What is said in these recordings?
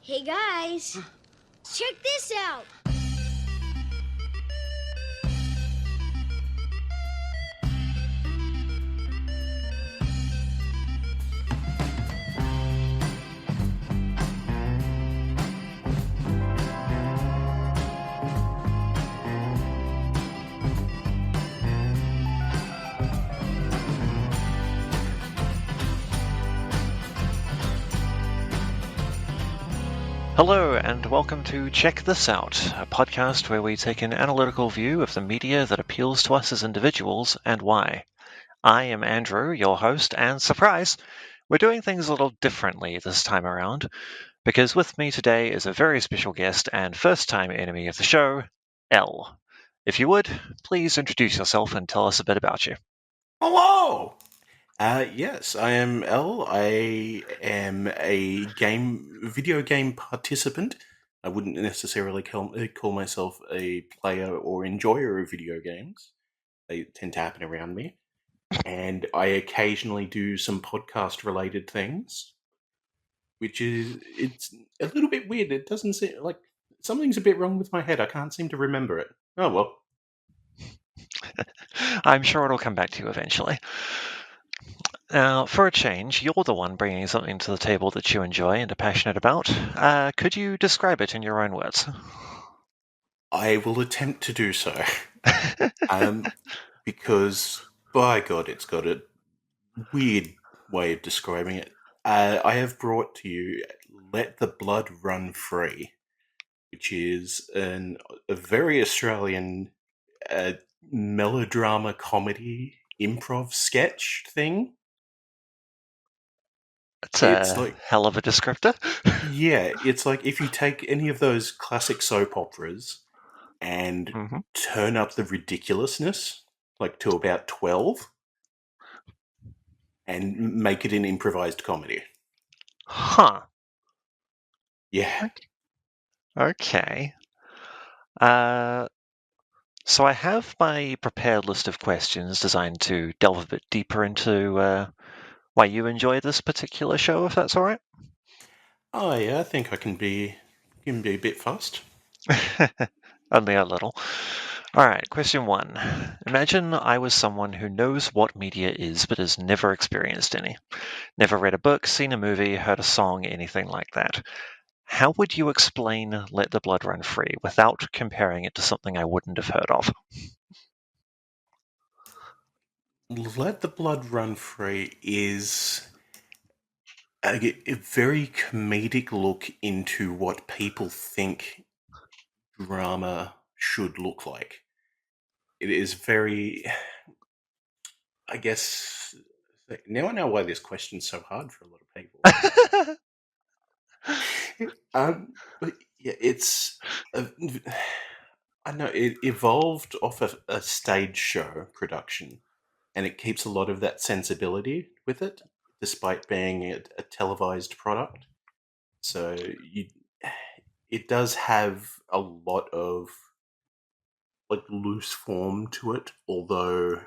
Hey guys, check this out. Hello, and welcome to Check This Out, a podcast where we take an analytical view of the media that appeals to us as individuals and why. I am Andrew, your host, and surprise, we're doing things a little differently this time around, because with me today is a very special guest and first-time enemy of the show, L. If you would, please introduce yourself and tell us a bit about you. Hello! Yes, I am L. I am a video game participant. I wouldn't necessarily call myself a player or enjoyer of video games. They tend to happen around me. And I occasionally do some podcast-related things, it's a little bit weird. It doesn't seem like something's a bit wrong with my head. I can't seem to remember it. Oh, well. I'm sure it'll come back to you eventually. Now, for a change, you're the one bringing something to the table that you enjoy and are passionate about. Could you describe it in your own words? I will attempt to do so. Because, by God, it's got a weird way of describing it. I have brought to you Let the Blood Run Free, which is a very Australian melodrama comedy improv sketch thing. It's It's a like, hell of a descriptor. yeah, it's like if you take any of those classic soap operas and turn up the ridiculousness, like to about 12, and make it an improvised comedy. Huh. Yeah. Okay. So I have my prepared list of questions designed to delve a bit deeper into why you enjoy this particular show, if that's all right. Oh yeah, I think I can be a bit fast. Only a little. All right, question one. Imagine I was someone who knows what media is but has never experienced any. Never read a book, seen a movie, heard a song, anything like that. How would you explain Let the Blood Run Free without comparing it to something I wouldn't have heard of? Let the Blood Run Free is a very comedic look into what people think drama should look like. It is very, I guess. Now I know why this question's so hard for a lot of people. But yeah, I know it evolved off a stage show production, and it keeps a lot of that sensibility with it, despite being a televised product. So it does have a lot of like loose form to it, although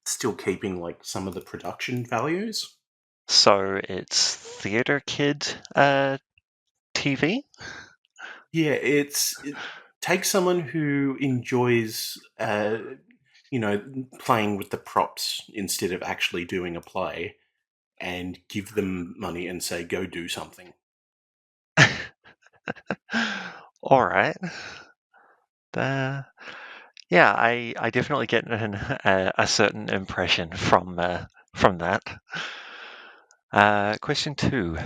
still keeping like some of the production values. So it's theater kid TV? Yeah, it takes someone who enjoys, playing with the props instead of actually doing a play, and give them money and say, "Go do something." All right. Yeah, I definitely get a certain impression from that. Question two.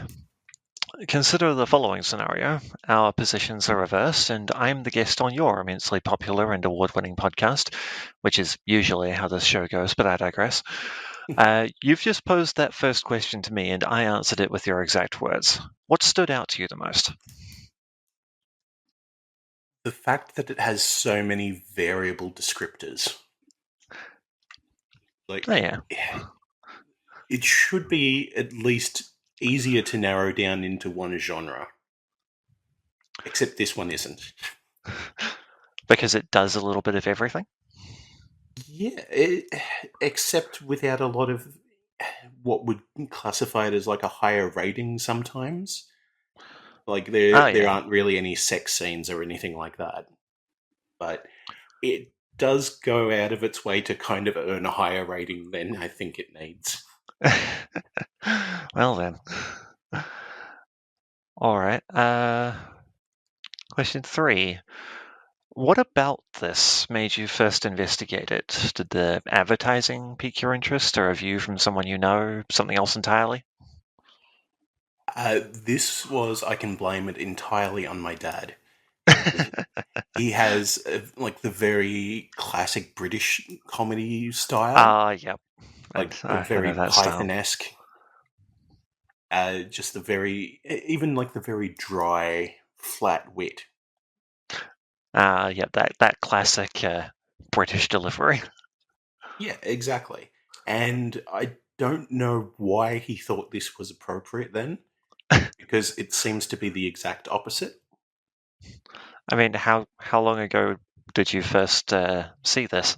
Consider the following scenario. Our positions are reversed, and I'm the guest on your immensely popular and award-winning podcast, which is usually how this show goes, but I digress. You've just posed that first question to me, and I answered it with your exact words. What stood out to you the most? The fact that it has so many variable descriptors. Like, Oh, yeah. it should be at least easier to narrow down into one genre. Except this one isn't. Because it does a little bit of everything? Yeah, except without a lot of what would classify it as like a higher rating sometimes. Like Oh, there yeah. aren't really any sex scenes or anything like that. But it does go out of its way to kind of earn a higher rating than I think it needs. Well then. All right. Question 3. What about this made you first investigate it? Did the advertising pique your interest, or a view from someone you know, something else entirely? This was, I can blame it entirely on my dad. He has like the very classic British comedy style, Yep. like I know very that style. Python-esque. Just the very, even like the very dry, flat wit. Yep, that classic British delivery. Yeah, exactly. And I don't know why he thought this was appropriate then, because it seems to be the exact opposite. I mean, how long ago did you first see this?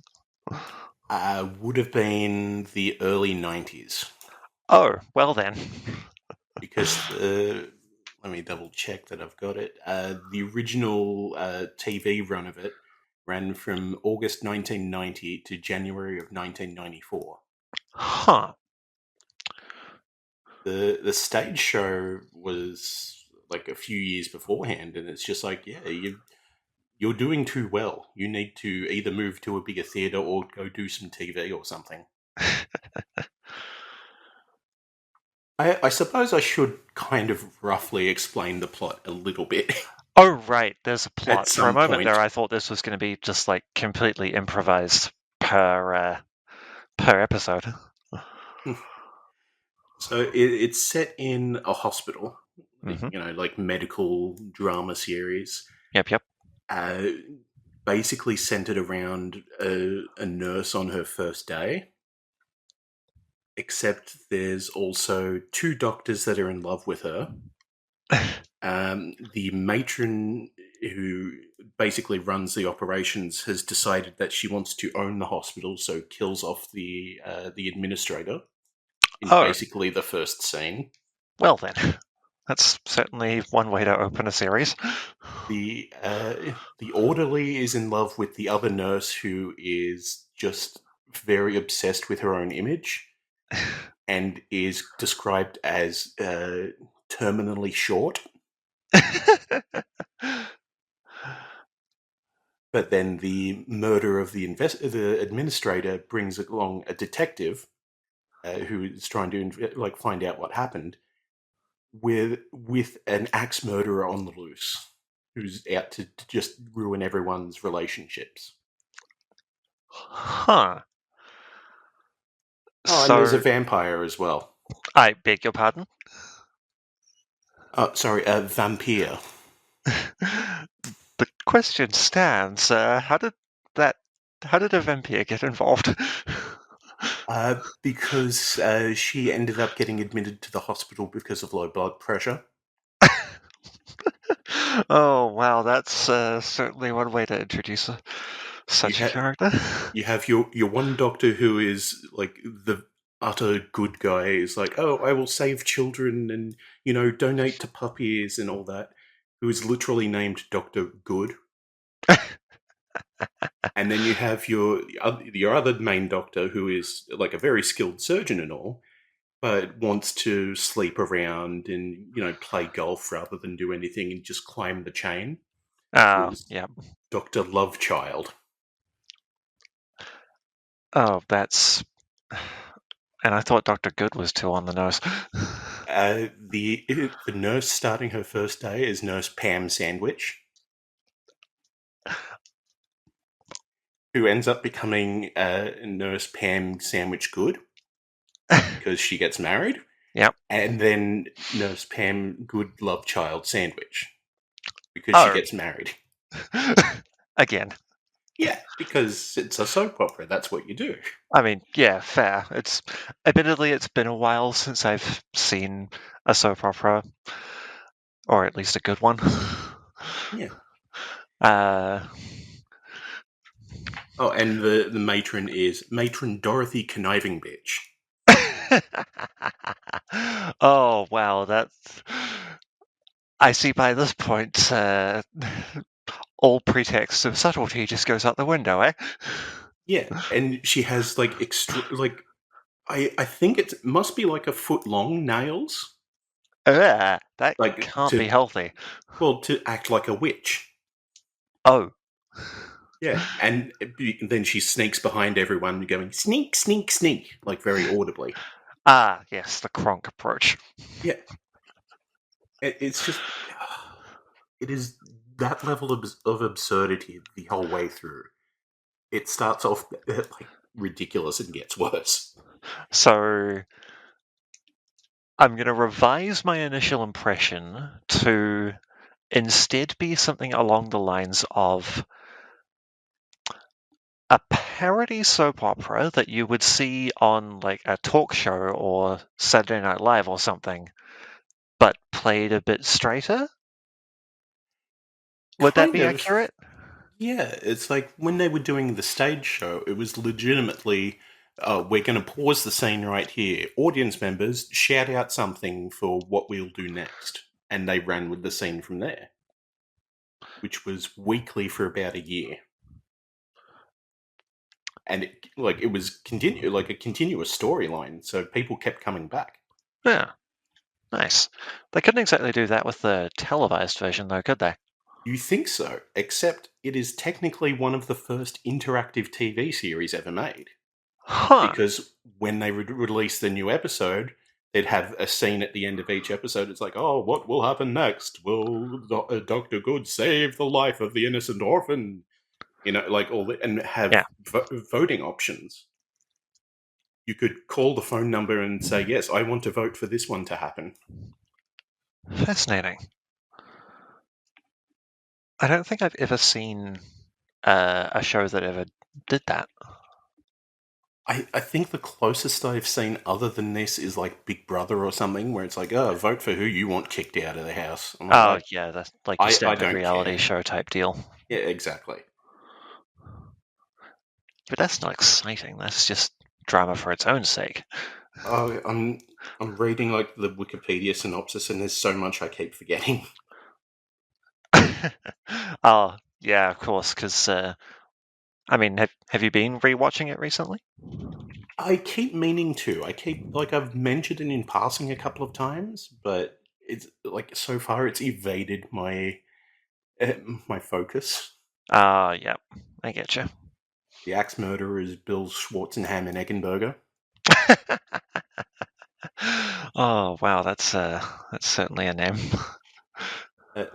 Would have been the early 90s, Oh, well then. because let me double check that I've got it. The original TV run of it ran from August 1990 to January of 1994. Huh. The stage show was like a few years beforehand, and it's just like, yeah, you're doing too well. You need to either move to a bigger theater or go do some TV or something. I suppose I should kind of roughly explain the plot a little bit Oh, right. There's a at plot. For a some moment there, point. I thought this was going to be just like completely improvised per episode. So it's set in a hospital, Hmm. like medical drama series, Yep, yep. uh, basically centered around a nurse on her first day. Except there's also two doctors that are in love with her. The matron who basically runs the operations has decided that she wants to own the hospital, so kills off the administrator in Oh, basically the first scene. well then. That's certainly one way to open a series. The orderly is in love with the other nurse, who is just very obsessed with her own image and is described as terminally short. But then the murder of the administrator brings along a detective who is trying to like find out what happened, with an axe murderer on the loose who's out to just ruin everyone's relationships. Huh. Oh, and there's a So, vampire as well. I beg your pardon? Oh, sorry, a vampire. The question stands, that how did a vampire get involved? Because she ended up getting admitted to the hospital because of low blood pressure. Oh wow, that's certainly one way to introduce You such a have character. you have your one doctor who is like the utter good guy, is like, oh, I will save children and donate to puppies and all that, who is literally named Doctor Good. And then you have your other main doctor, who is like a very skilled surgeon and all, but wants to sleep around and play golf rather than do anything and just climb the chain. Who Oh, is yeah. Doctor Lovechild. Oh, that's. And I thought Dr. Good was too on the nose. The nurse starting her first day is Nurse Pam Sandwich, who ends up becoming Nurse Pam Sandwich Good because she gets married, Yep. and then Nurse Pam Good Love Child Sandwich because she Oh, gets married. again. Yeah, because it's a soap opera. That's what you do. I mean, yeah, fair. Admittedly, it's been a while since I've seen a soap opera, or at least a good one. Yeah. Uh, Oh, and the matron is Matron Dorothy Conniving Bitch. oh wow, that's. I see by this point, all pretext of subtlety just goes out the window, eh? Yeah, and she has like I think it must be like a foot long nails, That like can't be healthy. to act like a witch. Oh. Yeah, and then she sneaks behind everyone, going sneak, sneak, sneak, like very audibly. Ah, yes, the Kronk approach. Yeah, it's just it is that level of absurdity the whole way through. It starts off like ridiculous and gets worse. So I'm going to revise my initial impression to instead be something along the lines of a parody soap opera that you would see on like a talk show or Saturday Night Live or something, but played a bit straighter. Would that Kind be of. accurate? Yeah, it's like when they were doing the stage show, it was legitimately, we're going to pause the scene right here. Audience members, shout out something for what we'll do next. And they ran with the scene from there, which was weekly for about a year. And it was like a continuous storyline, so people kept coming back. Yeah, nice. They couldn't exactly do that with the televised version, though, could they? You think so, except it is technically one of the first interactive TV series ever made. Huh. Because when they would release the new episode, they'd have a scene at the end of each episode. It's like, oh, what will happen next? Will Dr. Good save the life of the innocent orphan? Like all that, and have Yeah. voting options. You could call the phone number and say, yes, I want to vote for this one to happen. Fascinating. I don't think I've ever seen a show that ever did that. I think the closest I've seen other than this is like Big Brother or something, where it's like, oh, vote for who you want kicked out of the house. I'm Oh, like, yeah, that's like your I standard don't reality care. show type deal. Yeah, exactly. But that's not exciting. That's just drama for its own sake. Oh, I'm reading like the Wikipedia synopsis, and there's so much I keep forgetting. Oh, yeah, of course, because, I mean, have you been rewatching it recently? I keep meaning to. I've mentioned it in passing a couple of times, but it's like so far it's evaded my focus. Yeah, I get you. The axe murderer is Bill Schwarzenham and Eggenberger. Oh, wow, that's certainly a name. Uh,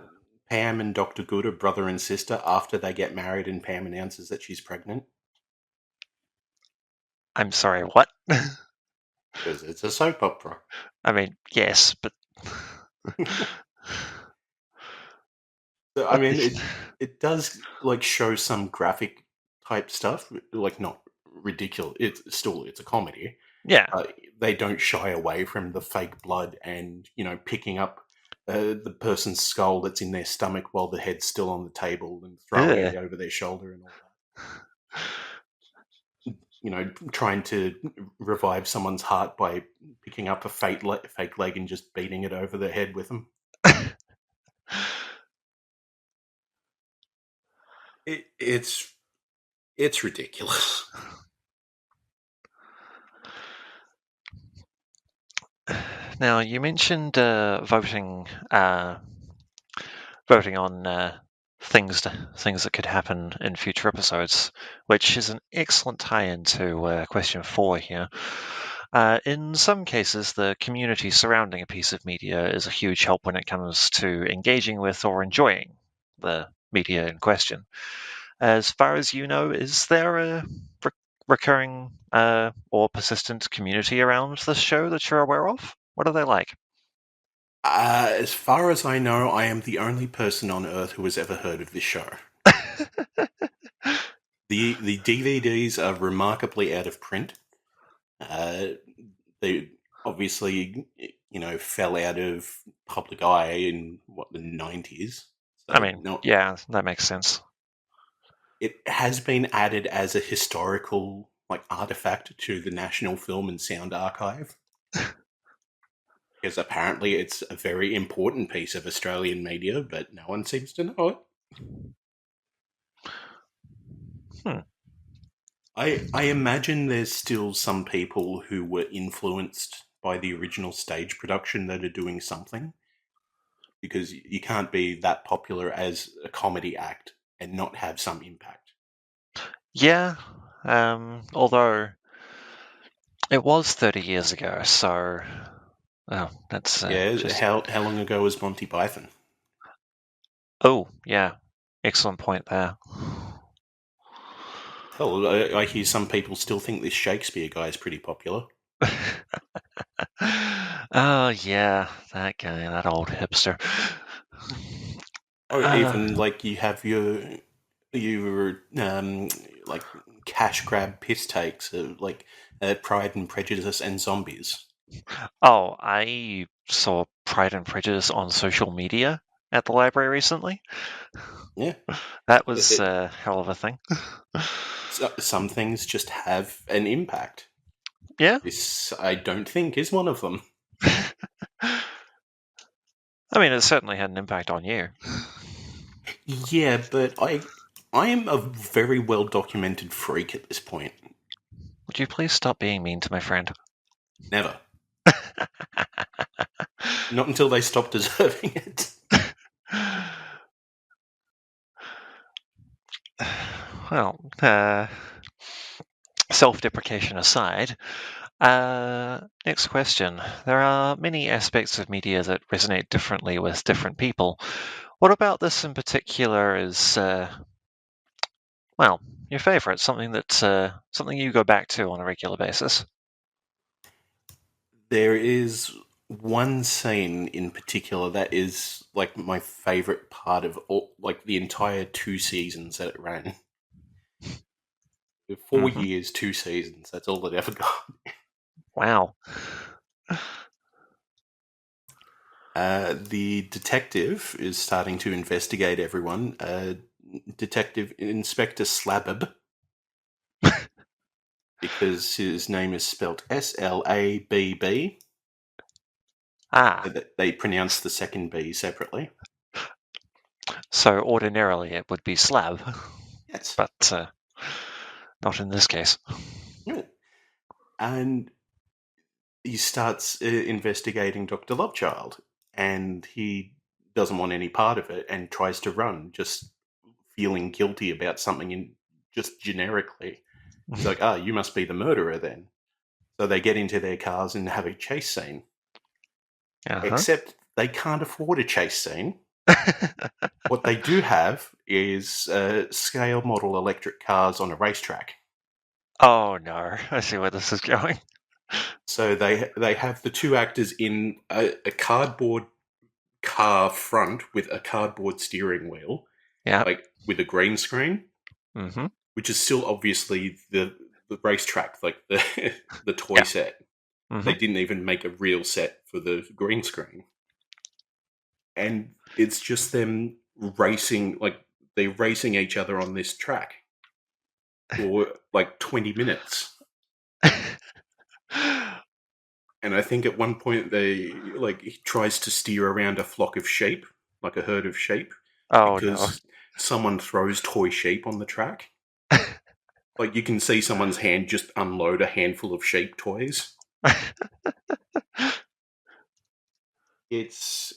Pam and Dr. Good are brother and sister after they get married, and Pam announces that she's pregnant I'm sorry, what? because it's a soap opera. I mean, yes, but So, I what mean, the... it does like show some graphic type stuff, like not ridiculous. It's a comedy. Yeah. They don't shy away from the fake blood and picking up the person's skull that's in their stomach while the head's still on the table and throwing Ugh. it over their shoulder and all that. Trying to revive someone's heart by picking up a fake leg and just beating it over the head with them. It's ridiculous. Now, you mentioned voting on things that could happen in future episodes, which is an excellent tie-in to question 4 here. In some cases, the community surrounding a piece of media is a huge help when it comes to engaging with or enjoying the media in question. As far as you know, is there a recurring or persistent community around this show that you're aware of? What are they like? As far as I know, I am the only person on Earth who has ever heard of this show. The DVDs are remarkably out of print. They obviously, fell out of public eye in the 90s. I So mean, no, yeah, that makes sense. it has been added as a historical artifact to the National Film and Sound Archive. Because apparently it's a very important piece of Australian media, but no one seems to know it. I imagine there's still some people who were influenced by the original stage production that are doing something, because you can't be that popular as a comedy act and not have some impact. Yeah, although it was 30 years ago, so that's Yeah, just... how long ago was Monty Python? Oh, yeah, excellent point there. Hell, I hear some people still think this Shakespeare guy is pretty popular. Oh, yeah, that guy, that old hipster. Or Uh, even like you have your like cash grab piss takes of like Pride and Prejudice and zombies. oh, I saw Pride and Prejudice on social media at the library recently. Yeah, That was a hell of a thing. some things just have an impact. Yeah. This I don't think is one of them. I mean, it certainly had an impact on you. Yeah, but I am a very well documented freak at this point. Would you please stop being mean to my friend? Never. Not until they stop deserving it. Well, self-deprecation aside, next question. There are many aspects of media that resonate differently with different people. What about this in particular is, well, your favourite? Something you go back to on a regular basis? There is one scene in particular that is like my favorite part of all, like the entire 2 seasons that it ran. 4 years, 2 seasons. That's all it ever got. Wow. The detective is starting to investigate everyone. Detective Inspector Slabab, because his name is spelt Slabb. Ah, They pronounce the second B separately. so ordinarily it would be slab, Yes. but not in this case. Yeah. And he starts investigating Dr. Lovechild, and he doesn't want any part of it and tries to run, just feeling guilty about something in just generically. He's like, you must be the murderer then. So they get into their cars and have a chase scene. Uh-huh. Except they can't afford a chase scene. What they do have is scale model electric cars on a racetrack. Oh no, I see where this is going. So they have the two actors in a cardboard car front with a cardboard steering wheel, Yeah. like with a green screen, Mm-hmm. which is still obviously the racetrack, like the the toy Yeah. set. Mm-hmm. They didn't even make a real set for the green screen, and it's just them racing, like they're racing each other on this track for like 20 minutes. And I think at one point they like he tries to steer around a flock of sheep, like a herd of sheep, Oh no. because someone throws toy sheep on the track. Like you can see someone's hand just unload a handful of sheep toys. It's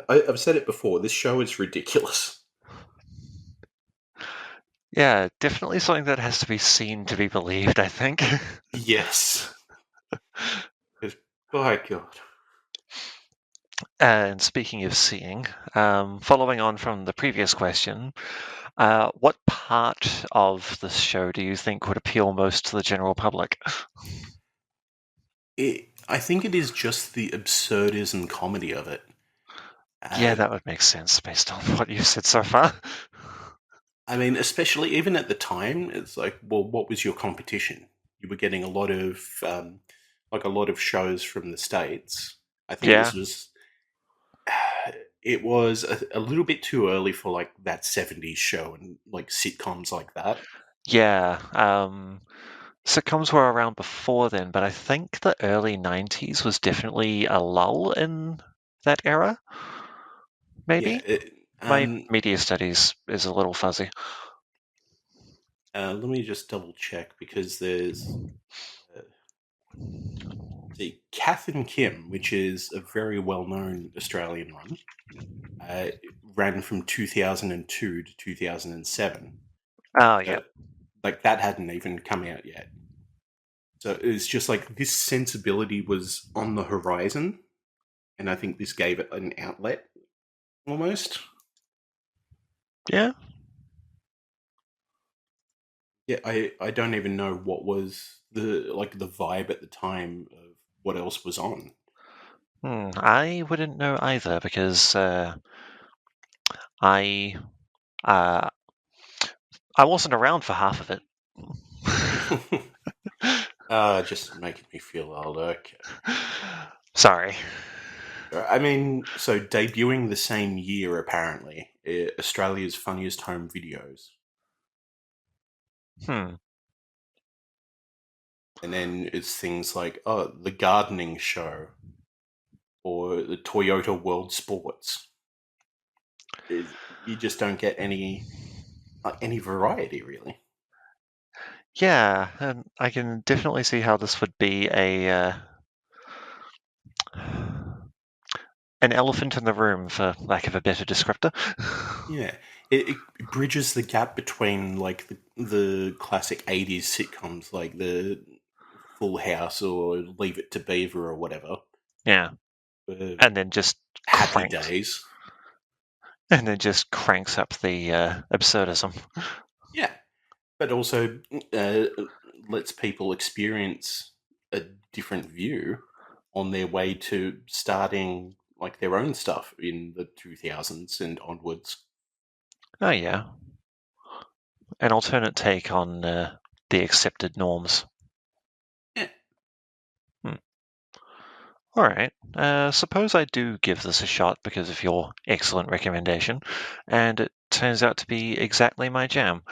I've said it before. This show is ridiculous. Yeah, definitely something that has to be seen to be believed, I think. Yes. By God. And speaking of seeing, following on from the previous question, what part of this show do you think would appeal most to the general public? I think it is just the absurdism comedy of it. Yeah, Uh, that would make sense based on what you've said so far. I mean, especially even at the time, it's like, well, what was your competition? You were getting a lot of like a lot of shows from the States. I think Yeah, this was it was a little bit too early for like that 70s show and like sitcoms like that. yeah. sitcoms were around before then, but I think the early 90s was definitely a lull in that era, Yeah. maybe? My media studies is a little fuzzy. Let me just double check because there's see Kath and Kim, which is a very well known Australian one, ran from 2002 to 2007. Oh, yeah. So, like that hadn't even come out yet. So it's just like this sensibility was on the horizon, and I think this gave it an outlet almost. Yeah? Yeah, I don't even know what was the vibe at the time of what else was on. I wouldn't know either because I uh, I wasn't around for half of it. Just making me feel old. Okay. Sorry. I mean, so debuting the same year, apparently, Australia's Funniest Home Videos. Hmm. And then it's things like, The Gardening Show or the Toyota World Sports. You just don't get any variety, really. Yeah, and I can definitely see how this would be an elephant in the room, for lack of a better descriptor. Yeah, it bridges the gap between like the classic '80s sitcoms, like the Full House or Leave It to Beaver or whatever. Yeah, uh, and then just Happy Days. cranks up the absurdism. Yeah, but also uh, lets people experience a different view on their way to starting like their own stuff in the 2000s and onwards. Oh yeah, an alternate take on the accepted norms. Yeah. Hmm. All right. Suppose I do give this a shot because of your excellent recommendation, and it turns out to be exactly my jam.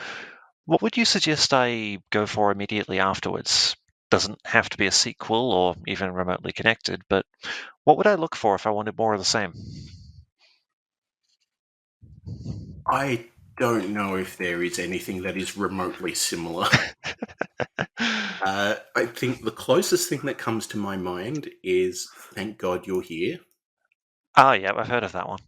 What would you suggest I go for immediately afterwards? Doesn't have to be a sequel or even remotely connected, but what would I look for if I wanted more of the same? I don't know if there is anything that is remotely similar. I think the closest thing that comes to my mind is Thank God You're Here, Oh, yeah, I've heard of that one.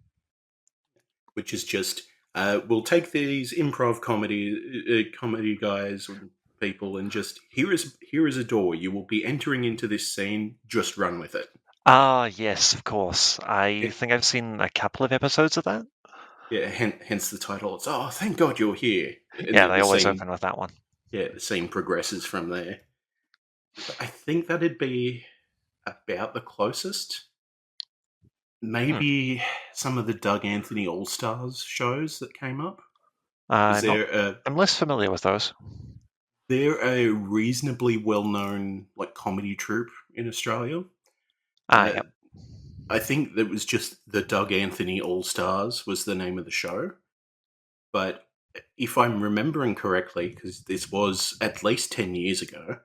which is just we'll take these improv comedy guys and people and just here is a door. You will be entering into this scene. Just run with it. Ah, yes, of course. I it think I've seen a couple of episodes of that. yeah, hence the title. It's thank God you're here, and Yeah, then they the always scene open with that one. the scene progresses from there. So I think that'd be about the closest. Hmm. Maybe some of the Doug Anthony All Stars shows that came up. Is Not, there a I'm less familiar with those. they're a reasonably well known like comedy troupe in Australia. Ah, Uh, yep. I think that was just the Doug Anthony All Stars was the name of the show. But if I'm remembering correctly, because this was at least 10 years ago,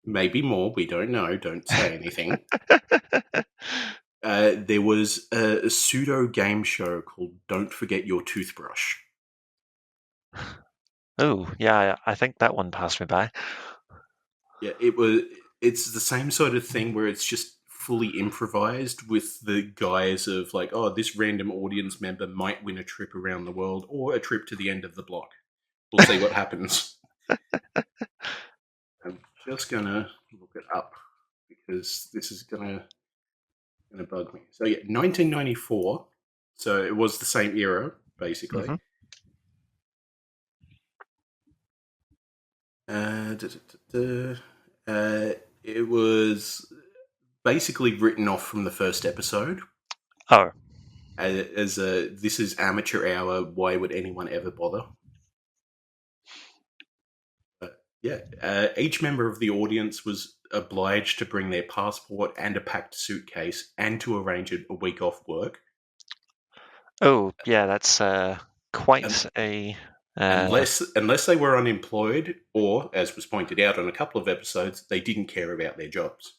maybe more, we don't know, don't say anything. There was a pseudo game show called Don't Forget Your Toothbrush. Oh, yeah, I think that one passed me by. Yeah, it's the same sort of thing where it's just fully improvised with the guise of like, this random audience member might win a trip around the world or a trip to the end of the block. We'll see what happens. I'm just gonna look it up because this is gonna bug me. So yeah, 1994. So it was the same era, basically. Hmm. Uh, da, da, da, it was basically written off from the first episode Oh, as a this is amateur hour. Why would anyone ever bother? Yeah, each member of the audience was obliged to bring their passport and a packed suitcase and to arrange a week off work. oh, yeah, that's Um, quite a Unless they were unemployed, or, as was pointed out on a couple of episodes, they didn't care about their jobs.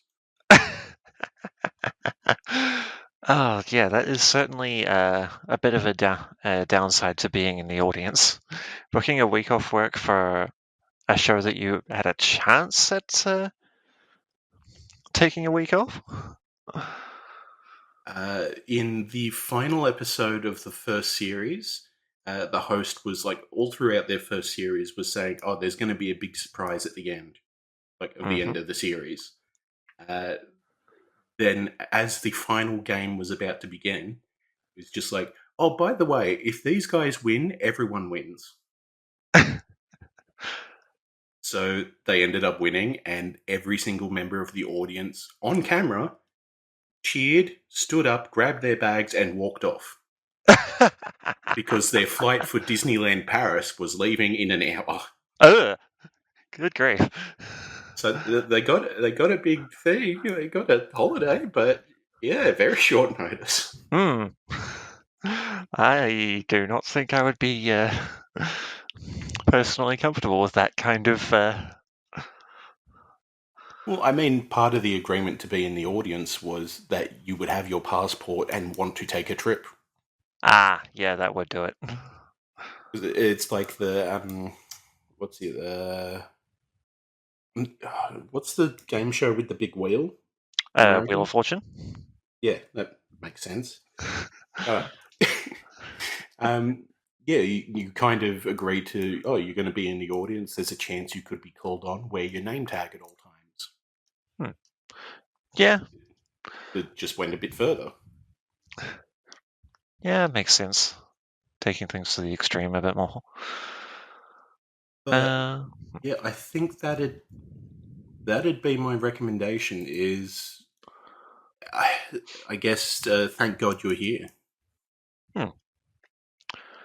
Oh, yeah, that is certainly a bit of a downside to being in the audience. Booking a week off work for a show that you had a chance at taking a week off? In the final episode of the first series, the host was like, all throughout their first series, was saying, "Oh, there's going to be a big surprise at the end, like of the end of the series." Then, as the final game was about to begin, it was just like, "Oh, by the way, if these guys win, everyone wins." So they ended up winning, and every single member of the audience on camera cheered, stood up, grabbed their bags, and walked off. Because their flight for Disneyland Paris was leaving in an hour. Ugh, good grief. So they got a big thing. They got a holiday, but yeah, very short notice. I do not think I would be personally comfortable with that kind of. Well, I mean, part of the agreement to be in the audience was that you would have your passport and want to take a trip. Yeah, that would do it. It's like the what's the game show with the big wheel? Wheel of Fortune. Yeah, that makes sense. Yeah, you kind of agree to, oh, you're going to be in the audience. There's a chance you could be called on. Wear your name tag at all times. Yeah. It just went a bit further. Yeah, it makes sense. Taking things to the extreme a bit more. But yeah, I think that'd be my recommendation. Is I guess thank God you're here.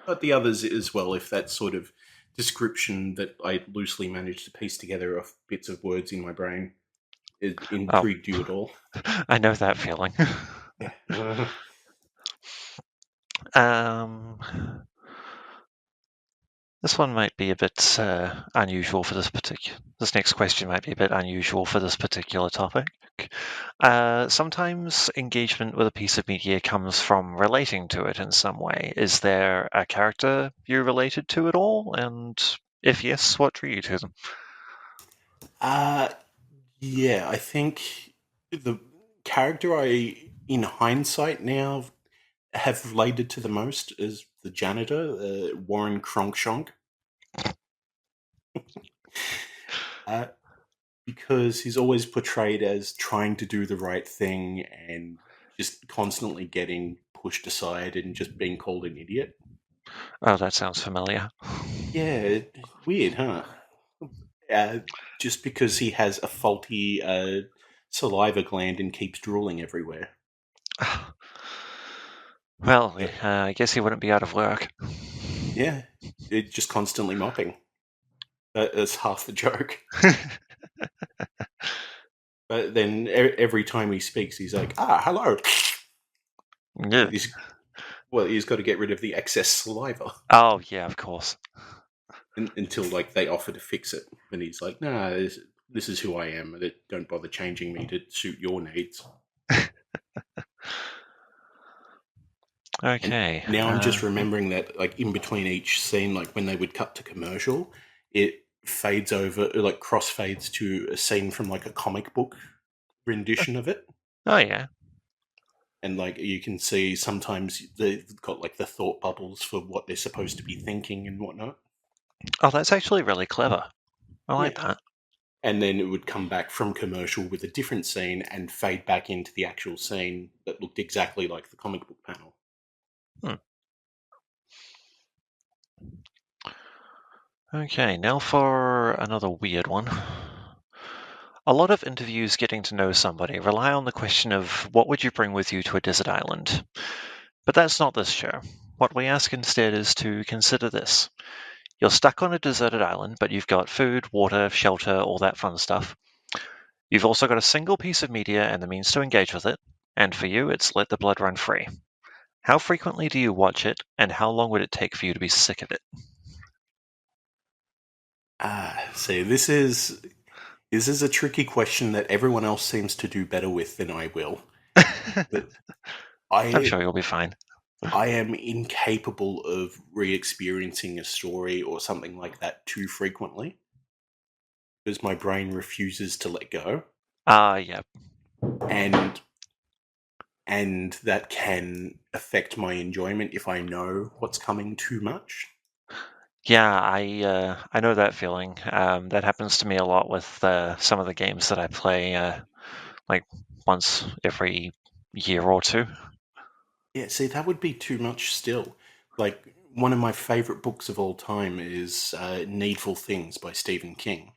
But the others as well, if that sort of description that I loosely managed to piece together off bits of words in my brain, it intrigued you at all. I know that feeling. Yeah. This one might be a bit unusual for this next question might be a bit unusual for this particular topic. Sometimes engagement with a piece of media comes from relating to it in some way. Is there a character you related to at all? And if yes, what drew you to them? Yeah, I think the character in hindsight now, have related to the most is the janitor, Warren Cronkshank. Because he's always portrayed as trying to do the right thing and just constantly getting pushed aside and just being called an idiot. Oh, that sounds familiar. Yeah, weird, huh? Just because he has a faulty saliva gland and keeps drooling everywhere. Well, I guess he wouldn't be out of work. Yeah, it's just constantly mopping. That's half the joke. But then every time he speaks, he's like, hello. Yeah. He's got to get rid of the excess saliva. Oh, yeah, of course. Until like they offer to fix it. And he's like, nah, this is who I am. Don't bother changing me to suit your needs. Okay. And now I'm just remembering that, like, in between each scene, like when they would cut to commercial, it fades over, like crossfades to a scene from like a comic book rendition of it. Oh, yeah. And like you can see sometimes they've got like the thought bubbles for what they're supposed to be thinking and whatnot. Oh, that's actually really clever. I like that. And then it would come back from commercial with a different scene and fade back into the actual scene that looked exactly like the comic book panel. Okay, now for another weird one. A lot of interviews getting to know somebody rely on the question of what would you bring with you to a desert island? But that's not this show. What we ask instead is to consider this. You're stuck on a deserted island, but you've got food, water, shelter, all that fun stuff. You've also got a single piece of media and the means to engage with it, and for you, it's let the blood run free. How frequently do you watch it, and how long would it take for you to be sick of it? See, this is a tricky question that everyone else seems to do better with than I will. But I'm sure you'll be fine. I am incapable of re-experiencing a story or something like that too frequently because my brain refuses to let go, Yeah. and that can affect my enjoyment if I know what's coming too much. Yeah, I know that feeling. That happens to me a lot with some of the games that I play, like once every year or two. Yeah, see, that would be too much still. Like, one of my favorite books of all time is Needful Things by Stephen King.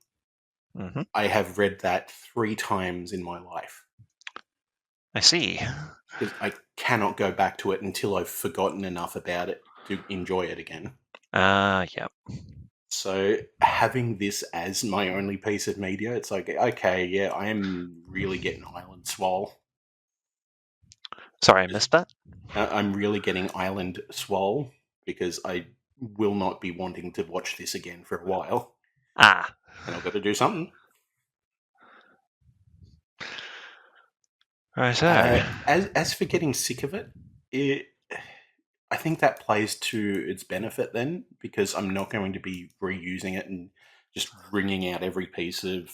Hmm. I have read that 3 times in my life I see. because I cannot go back to it until I've forgotten enough about it to enjoy it again. Yeah. So having this as my only piece of media, it's like, okay, yeah, I am really getting Island Swole. Sorry, I missed that. I'm really getting Island Swole because I will not be wanting to watch this again for a while, Ah. and I've got to do something. Right. As for getting sick of it, I think that plays to its benefit then, because I'm not going to be reusing it and just wringing out every piece of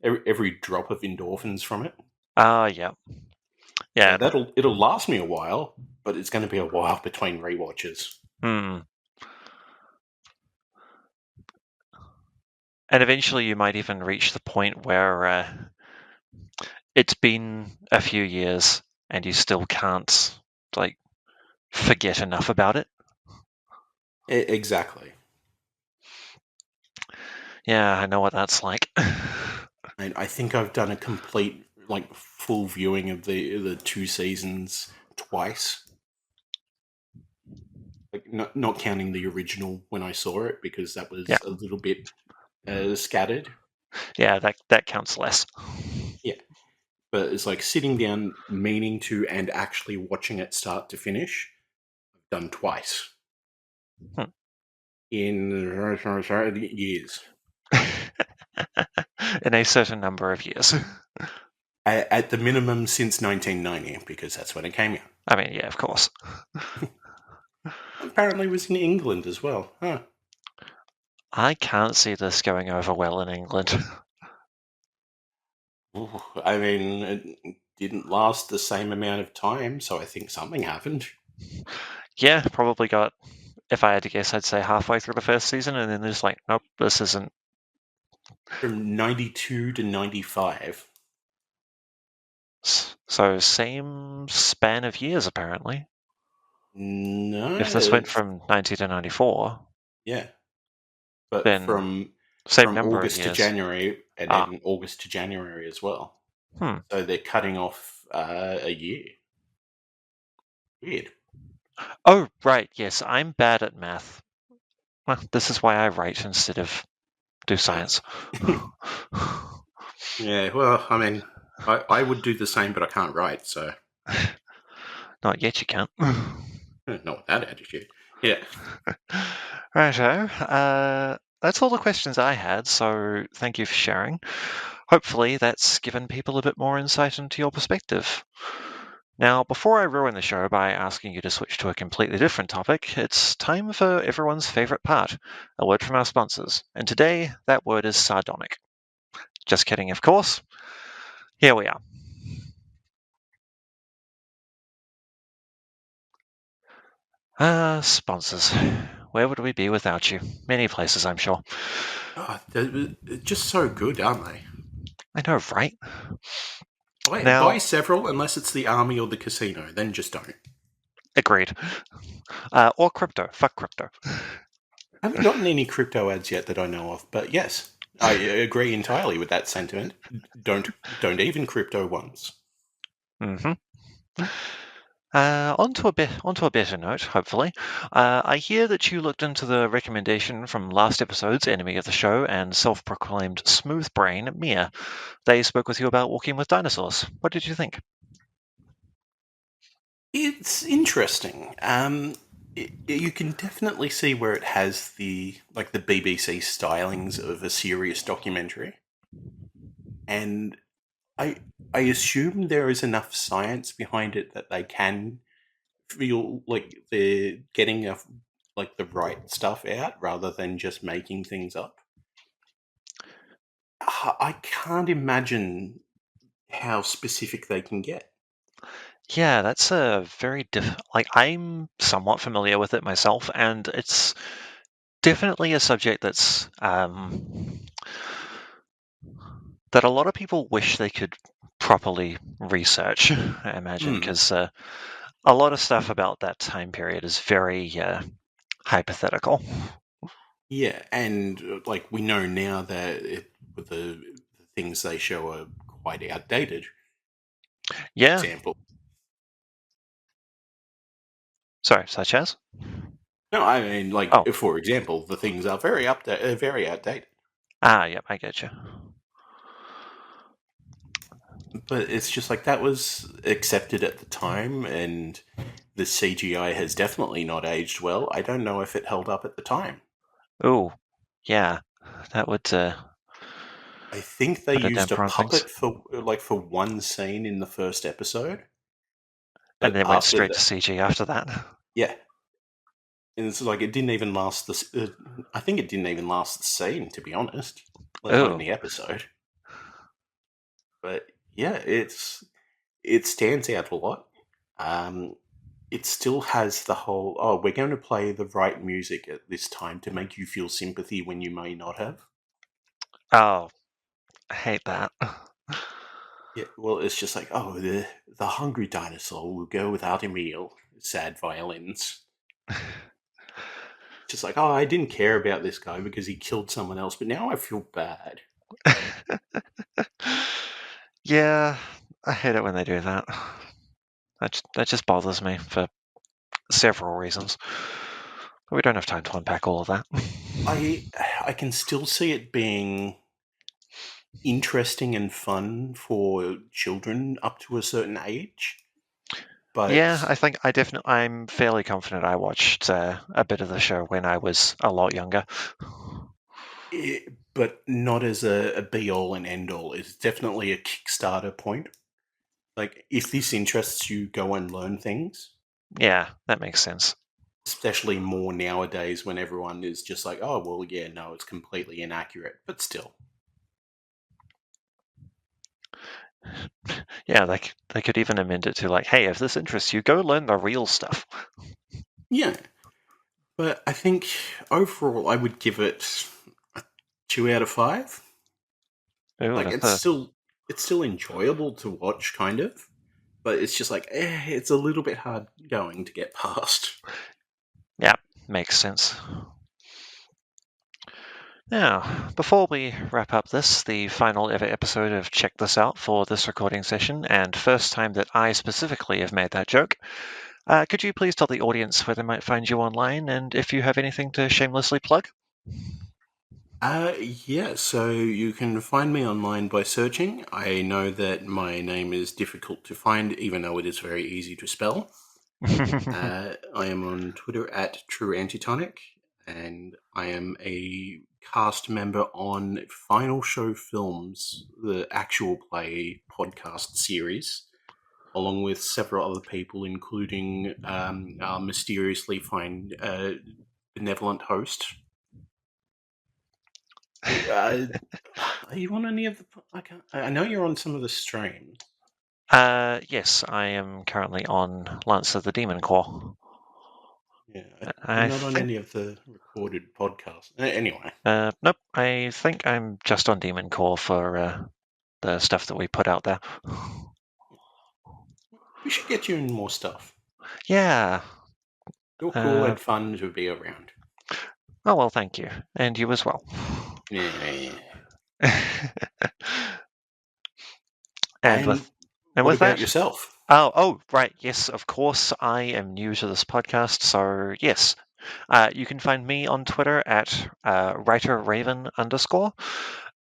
every drop of endorphins from it. Yeah. Yeah. It'll last me a while, but it's going to be a while between rewatches. Hmm. And eventually you might even reach the point where it's been a few years and you still can't, like, forget enough about it. Exactly. Yeah, I know what that's like. I think I've done a complete, like, full viewing of the 2 seasons twice. Like, not counting the original when I saw it, because that Yeah. was a little bit scattered. Yeah, that counts less. Yeah, but it's like sitting down, meaning to, and actually watching it start to finish. I've done twice in years. In a certain number of years. At the minimum since 1990, because that's when it came out. I mean, yeah, of course. Apparently, it was in England as well. Huh. I can't see this going over well in England. Ooh, I mean, it didn't last the same amount of time, so I think something happened. Yeah, probably got, if I had to guess, I'd say halfway through the first season, and then they're just like, nope, this isn't. From 92 to 95. So, same span of years, apparently. No, If this went from 90 to 94, yeah, but then from same number of August to years. January, and Ah, then August to January as well. hmm. So they're cutting off a year. Weird. Oh, right, yes, I'm bad at math. Well, this is why I write instead of do science. Yeah, well, I mean, I would do the same, but I can't write, so Not yet, you can't. not with that attitude. Yeah. Righto. That's all the questions I had, so thank you for sharing. Hopefully, that's given people a bit more insight into your perspective. Now, before I ruin the show by asking you to switch to a completely different topic, it's time for everyone's favourite part, a word from our sponsors. And today, that word is sardonic. Just kidding, of course. Here we are. Sponsors. Where would we be without you? Many places, I'm sure. Oh, they're just so good, aren't they? I know, right? Buy Now, several, unless it's the army or the casino. Then just don't. agreed. Or crypto. Fuck crypto. I haven't gotten any crypto ads yet that I know of, but yes, I agree entirely with that sentiment. Don't even crypto ones. Mm-hmm. Onto a better note, hopefully. I hear that you looked into the recommendation from last episode's enemy of the show and self-proclaimed smooth brain, Mia. They spoke with you about walking with dinosaurs. What did you think? It's interesting. You can definitely see where it has the BBC stylings of a serious documentary, and I I assume there is enough science behind it that they can feel like they're getting the right stuff out rather than just making things up. I can't imagine how specific they can get. Yeah, that's a very I'm somewhat familiar with it myself, and it's definitely a subject that's that a lot of people wish they could properly research, I imagine, because a lot of stuff about that time period is very hypothetical. Yeah, and we know now that the things they show are quite outdated. Yeah, Example. sorry, such as? No, I mean, Oh, for example, the things are very outdated. yep, I get you. But it's just like that was accepted at the time, and the CGI has definitely not aged well. I don't know if it held up at the time. Ooh, yeah, that would I think they put a used a damper on things. puppet for one scene in the first episode, And but then went after straight to that, CG after that. yeah, and it's like it didn't even last I think it didn't even last the scene, to be honest, let alone Ooh, the episode. But yeah, it stands out a lot. Um, it still has the whole, oh, we're going to play the right music at this time to make you feel sympathy when you may not have. oh, I hate that. Yeah, well, it's just like, oh, the hungry dinosaur will go without a meal. Sad violins. Just like, oh, I didn't care about this guy because he killed someone else, but now I feel bad. Yeah, I hate it when they do that. That just bothers me for several reasons. But we don't have time to unpack all of that. I I can still see it being interesting and fun for children up to a certain age, Yeah, but I think I'm fairly confident I watched a bit of the show when I was a lot younger. not as a be all and end all. It's definitely a Kickstarter point. Like, if this interests you, go and learn things. Yeah, that makes sense. Especially more nowadays when everyone is just like, oh, well, yeah, no, it's completely inaccurate. But still. Yeah, they could even amend it to like, hey, if this interests you, go learn the real stuff. Yeah. But I think overall, I would give it a 2 out of 5. Ooh, Like, that's a it's still enjoyable to watch, kind of. But it's just like, it's a little bit hard going to get past. yeah, makes sense. Now, before we wrap up the final ever episode of Check This Out for this recording session, and first time that I specifically have made that joke, could you please tell the audience where they might find you online and if you have anything to shamelessly plug? Yeah, so you can find me online by searching. I know that my name is difficult to find, even though it is very easy to spell. I am on Twitter at True Antitonic, and I am a cast member on Final Show Films, the actual play podcast series, along with several other people, including our mysteriously fine benevolent host. Are you on any of the? I know you're on some of the streams. Yes, I am currently on Lance of the Demon Core. Yeah, you're I not on think. any of the recorded podcasts. Anyway, Nope, I think I'm just on Demon Core for the stuff that we put out there. we should get you in more stuff. Yeah. You're cool and fun to be around. Oh, well, thank you. And you as well. Yeah. and And with and what with about that, yourself? oh, right, yes, of course, I am new to this podcast, so yes, you can find me on Twitter at writerraven_,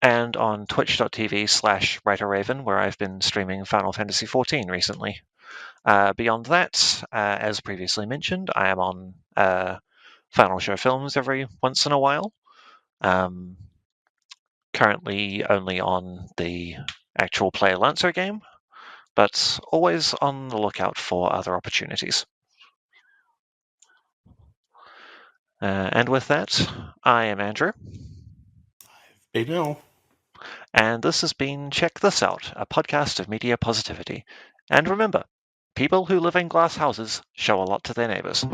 and on twitch.tv/writerraven, where I've been streaming Final Fantasy XIV recently. Beyond that, as previously mentioned, I am on Final Show Films every once in a while. Currently only on the actual Player Lancer game, but always on the lookout for other opportunities. And with that, I am Andrew. Been ill. And this has been Check This Out, a podcast of media positivity. And remember, people who live in glass houses show a lot to their neighbours.